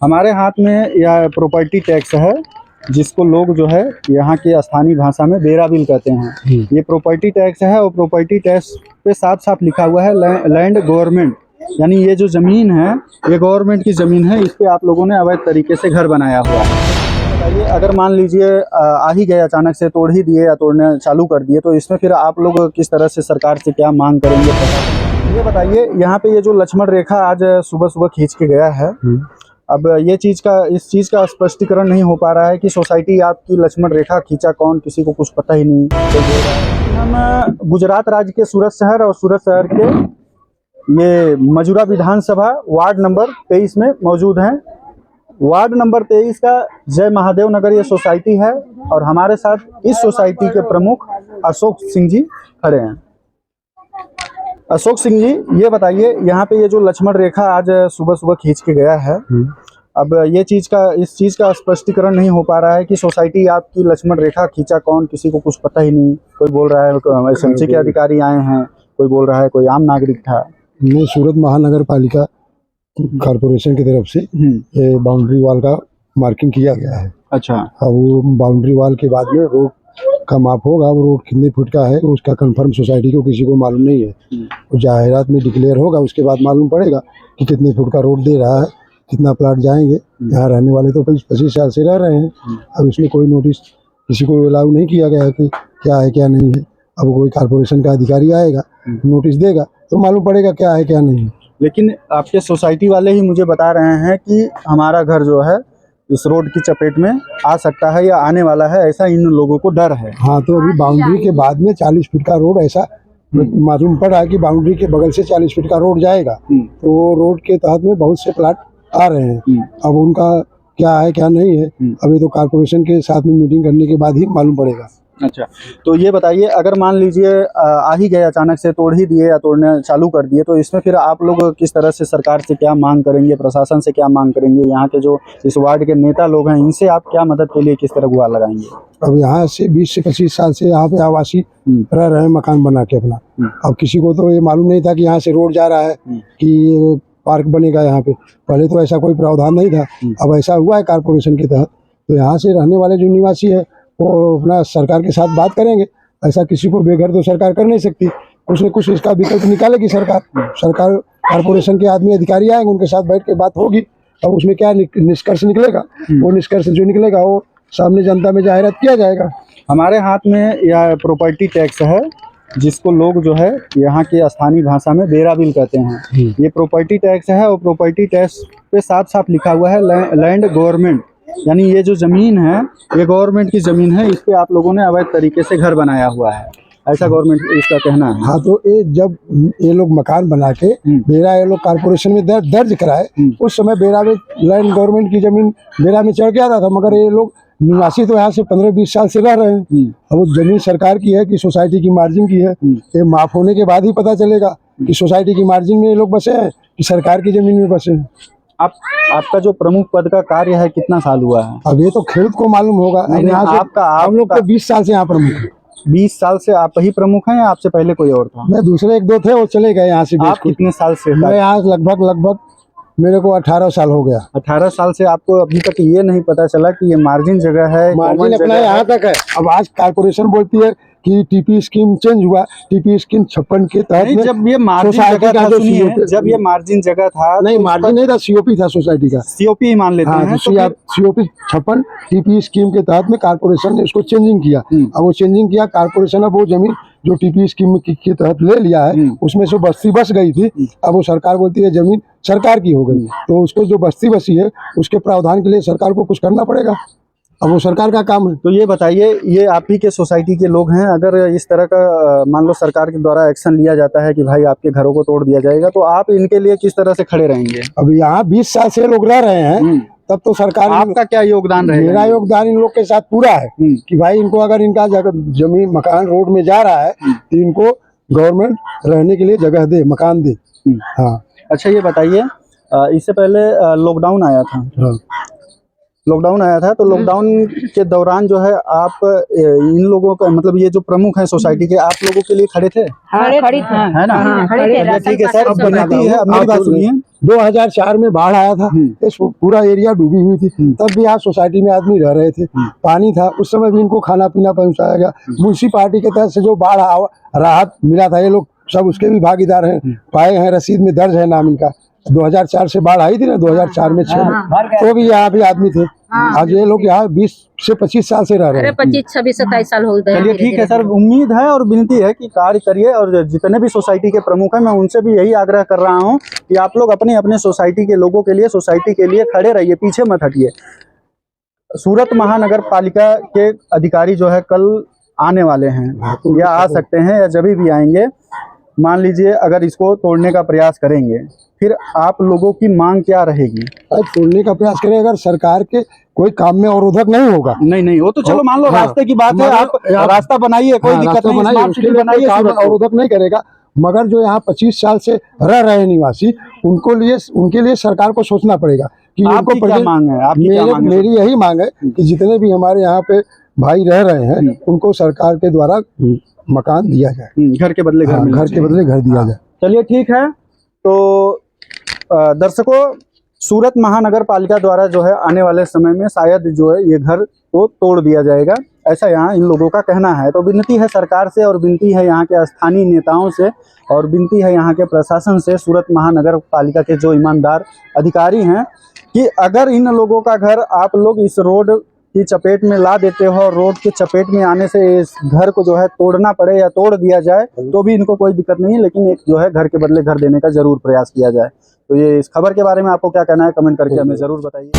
हमारे हाथ में यह प्रॉपर्टी टैक्स है, जिसको लोग जो है यहाँ की स्थानीय भाषा में बेरा बिल कहते हैं। ये प्रॉपर्टी टैक्स है और प्रॉपर्टी टैक्स पे साफ साफ लिखा हुआ है लैंड गवर्नमेंट, यानी ये जो ज़मीन है ये गवर्नमेंट की ज़मीन है, इस पे आप लोगों ने अवैध तरीके से घर बनाया हुआ है। बताइए, अगर मान लीजिए आ ही गए अचानक से, तोड़ ही दिए या तोड़ना चालू कर दिए, तो इसमें फिर आप लोग किस तरह से सरकार से क्या मांग करेंगे? ये बताइए, यहाँ पे ये जो लक्ष्मण रेखा आज सुबह सुबह खींच के गया है, अब ये इस चीज़ का स्पष्टीकरण नहीं हो पा रहा है कि सोसाइटी आपकी लक्ष्मण रेखा खींचा कौन, किसी को कुछ पता ही नहीं। हम गुजरात राज्य के सूरत शहर और सूरत शहर के ये मजूरा विधानसभा वार्ड नंबर 23 में मौजूद हैं। वार्ड नंबर 23 का जय महादेव नगर ये सोसाइटी है और हमारे साथ इस सोसाइटी के प्रमुख अशोक सिंह जी खड़े हैं। अशोक सिंह जी, ये बताइए, यहाँ पे ये जो लक्ष्मण रेखा आज सुबह सुबह खींच के गया है, अब ये इस चीज़ का स्पष्टीकरण नहीं हो पा रहा है कि सोसाइटी आपकी लक्ष्मण रेखा खींचा कौन, किसी को कुछ पता ही नहीं। कोई बोल रहा है एसएमसी के अधिकारी आए हैं, कोई बोल रहा है कोई आम नागरिक था। नहीं, सूरत महानगर पालिका कॉर्पोरेशन की तरफ से ये बाउंड्री वॉल का मार्किंग किया गया है। अच्छा। अब वो बाउंड्री वॉल के बाद में रोड का माप होगा, वो रोड कितने फुट का है उसका कंफर्म सोसाइटी को किसी को मालूम नहीं है। वो जाहिरात में डिक्लेयर होगा, उसके बाद मालूम पड़ेगा कि कितने फुट का रोड दे रहा है, कितना प्लाट जाएंगे। यहाँ रहने वाले तो 25 साल से रह रहे हैं। अब इसमें कोई नोटिस किसी को अलाउ नहीं किया गया है कि क्या है क्या नहीं है। अब कोई कॉर्पोरेशन का अधिकारी आएगा, नोटिस देगा तो मालूम पड़ेगा क्या है क्या नहीं है। लेकिन आपके सोसाइटी वाले ही मुझे बता रहे हैं कि हमारा घर जो है इस रोड की चपेट में आ सकता है या आने वाला है, ऐसा इन लोगों को डर है। हाँ, तो अभी बाउंड्री के बाद में 40 फीट का रोड ऐसा मालूम पड़ा है कि बाउंड्री के बगल से 40 फीट का रोड जाएगा, तो रोड के तहत में बहुत से प्लाट आ रहे हैं। अब उनका क्या है क्या नहीं है, अभी तो कॉर्पोरेशन के साथ में मीटिंग करने के बाद ही मालूम पड़ेगा। अच्छा, तो ये बताइए, अगर मान लीजिए आ ही गए अचानक से, तोड़ ही दिए या तोड़ना चालू कर दिए, तो इसमें फिर आप लोग किस तरह से सरकार से क्या मांग करेंगे, प्रशासन से क्या मांग करेंगे? यहाँ के जो इस वार्ड के नेता लोग हैं, इनसे आप क्या मदद के लिए किस तरह गुहार लगाएंगे? अब यहाँ से 20 से 25 साल से यहाँ पे आवासी रह रहे हैं, मकान बना के अपना। अब किसी को तो ये मालूम नहीं था कि यहाँ से रोड जा रहा है, कि ये पार्क बनेगा यहाँ पे। पहले तो ऐसा कोई प्रावधान नहीं था, अब ऐसा हुआ है कॉर्पोरेशन के तहत। तो यहाँ से रहने वाले जो निवासी है वो अपना सरकार के साथ बात करेंगे। ऐसा किसी को बेघर तो सरकार कर नहीं सकती, कुछ न कुछ इसका विकल्प निकालेगी सरकार। कॉर्पोरेशन के आदमी अधिकारी आएंगे, उनके साथ बैठ के बात होगी। अब उसमें क्या निष्कर्ष निकलेगा, वो निष्कर्ष जो निकलेगा वो सामने जनता में जाहिरात किया जाएगा। हमारे हाथ में यह प्रॉपर्टी टैक्स है, जिसको लोग जो है यहाँ की स्थानीय भाषा में बेरा बिल कहते हैं। ये प्रॉपर्टी टैक्स है और प्रॉपर्टी टैक्स पे साफ साफ लिखा हुआ है लैंड गवर्नमेंट, यानी ये जो ज़मीन है ये गवर्नमेंट की ज़मीन है, इस पे आप लोगों ने अवैध तरीके से घर बनाया हुआ है, ऐसा गवर्नमेंट इसका कहना है। हाँ, तो ये जब ये लोग मकान बना के बेरा ये लोग कॉर्पोरेशन में दर्ज कराए, उस समय बेरा में लैंड गवर्नमेंट की जमीन बेरा में चढ़ के आता था, मगर ये लोग निवासी तो यहाँ से 15-20 साल से रह रहे हैं। अब वो जमीन सरकार की है कि सोसाइटी की मार्जिन की है, ये माफ होने के बाद ही पता चलेगा कि सोसाइटी की मार्जिन में ये लोग बसे हैं कि सरकार की जमीन में बसे हैं। आपका जो प्रमुख पद का कार्य है कितना साल हुआ है? अब ये तो खेत को मालूम होगा। नहीं, हम लोग तो 20 साल से यहाँ प्रमुख है। 20 साल से आप ही प्रमुख हैं या आपसे पहले कोई और था? मैं दूसरे 1-2 थे, वो चले गए यहाँ से। आप कितने साल से? मैं यहाँ लगभग मेरे को 18 साल हो गया। 18 साल से आपको अभी तक ये नहीं पता चला कि ये मार्जिन जगह है? मार्जिन अपना यहाँ तक है। अब आज कॉर्पोरेशन बोलती है कि टीपी स्कीम चेंज हुआ, टीपी स्कीम 56 के तहत में। जब ये मार्जिन जगह था, सुनिए, जब ये मार्जिन जगह था, नहीं मार्जिन नहीं था, सीओपी था सोसाइटी का। सीओपी ही मान लेते हैं। सीओपी 56 टीपी स्कीम के तहत में कॉर्पोरेशन ने उसको चेंजिंग किया। अब वो चेंजिंग किया कॉर्पोरेशन, अब वो जमीन जो टीपी स्कीम के तहत ले लिया है उसमें से बस्ती बस गई थी। अब वो सरकार बोलती है जमीन सरकार की हो गई, तो उसको जो बस्ती बसी है उसके प्रावधान के लिए सरकार को कुछ करना पड़ेगा। अब वो सरकार का काम है। तो ये बताइए, ये आप ही के सोसाइटी के लोग हैं, अगर इस तरह का मान लो सरकार के द्वारा एक्शन लिया जाता है कि भाई आपके घरों को तोड़ दिया जाएगा, तो आप इनके लिए किस तरह से खड़े रहेंगे? अब यहाँ 20 साल से लोग रह रहे हैं, तब तो सरकार। आपका क्या योगदान रहेगा? मेरा योगदान इन लोग के साथ पूरा है कि भाई इनको अगर इनका जमीन मकान रोड में जा रहा है तो इनको गवर्नमेंट रहने के लिए जगह दे, मकान दे। हाँ। अच्छा, ये बताइए, इससे पहले लॉकडाउन आया था, लॉकडाउन आया था, तो लॉकडाउन के दौरान जो है आप इन लोगों का मतलब ये जो प्रमुख हैं सोसाइटी के, आप लोगों के लिए खड़े थे, खड़ी थी। है ना? चलिए ठीक है सर, विनती है, अब मेरी बात सुनिए। 2004 में बाढ़ आया था, इस पूरा एरिया डूबी हुई थी, तब भी यहाँ सोसाइटी में आदमी रह रहे थे, पानी था, उस समय भी इनको खाना पीना पहुंचाया गया। म्यूनसिपालिटी के तरफ से जो बाढ़ राहत मिला था, ये लोग सब उसके भी भागीदार हैं, पाए हैं, रसीद में दर्ज है नाम इनका। 2004 से बाढ़ आई थी ना, 2004 में 6 में, तो भी यहाँ भी आदमी थे। आज ये लोग यहाँ 20 से 25 साल से रह रहे हैं। 25, 26, 27 साल हो गए। चलिए ठीक है सर, उम्मीद है और विनती है कि कार्य करिए, और जितने भी सोसाइटी के प्रमुख हैं मैं उनसे भी यही आग्रह कर रहा हूं कि आप लोग अपने अपने सोसाइटी के लोगों के लिए, सोसाइटी के लिए खड़े रहिए, पीछे मत हटिए। सूरत महानगर पालिका के अधिकारी जो है कल आने वाले हैं, या आ सकते हैं, या जब भी आएंगे, मान लीजिए अगर इसको तोड़ने का प्रयास करेंगे, फिर आप लोगों की मांग क्या रहेगी? तोड़ने का प्रयास करें, अगर सरकार के कोई काम में अवरोधक नहीं होगा। नहीं वो तो चलो मान लो रास्ते की बात है, आप रास्ता बनाइए, कोई दिक्कत नहीं, स्मार्ट सिटी बनाइए, अवरोधक नहीं करेगा। मगर जो यहाँ 25 साल से रह रहे निवासी, उनके लिए सरकार को सोचना पड़ेगा कि आपकी क्या मांग है? मेरी यही मांग है कि जितने भी हमारे यहाँ पे भाई रह रहे हैं, उनको सरकार के द्वारा मकान दिया जाए, घर के बदले घर दिया जाए। चलिए ठीक है, तो दर्शकों, सूरत महानगर पालिका द्वारा जो है आने वाले समय में शायद जो है ये घर को तोड़ दिया जाएगा, ऐसा यहाँ इन लोगों का कहना है। तो विनती है सरकार से, और विनती है यहाँ के स्थानीय नेताओं से, और विनती है यहाँ के प्रशासन से, सूरत महानगर पालिका के जो ईमानदार अधिकारी हैं, कि अगर इन लोगों का घर आप लोग इस रोड की चपेट में ला देते हो, और रोड के चपेट में आने से इस घर को जो है तोड़ना पड़े या तोड़ दिया जाए, तो भी इनको कोई दिक्कत नहीं है, लेकिन एक जो है घर के बदले घर देने का जरूर प्रयास किया जाए। तो ये इस खबर के बारे में आपको क्या कहना है, कमेंट करके हमें जरूर बताइए।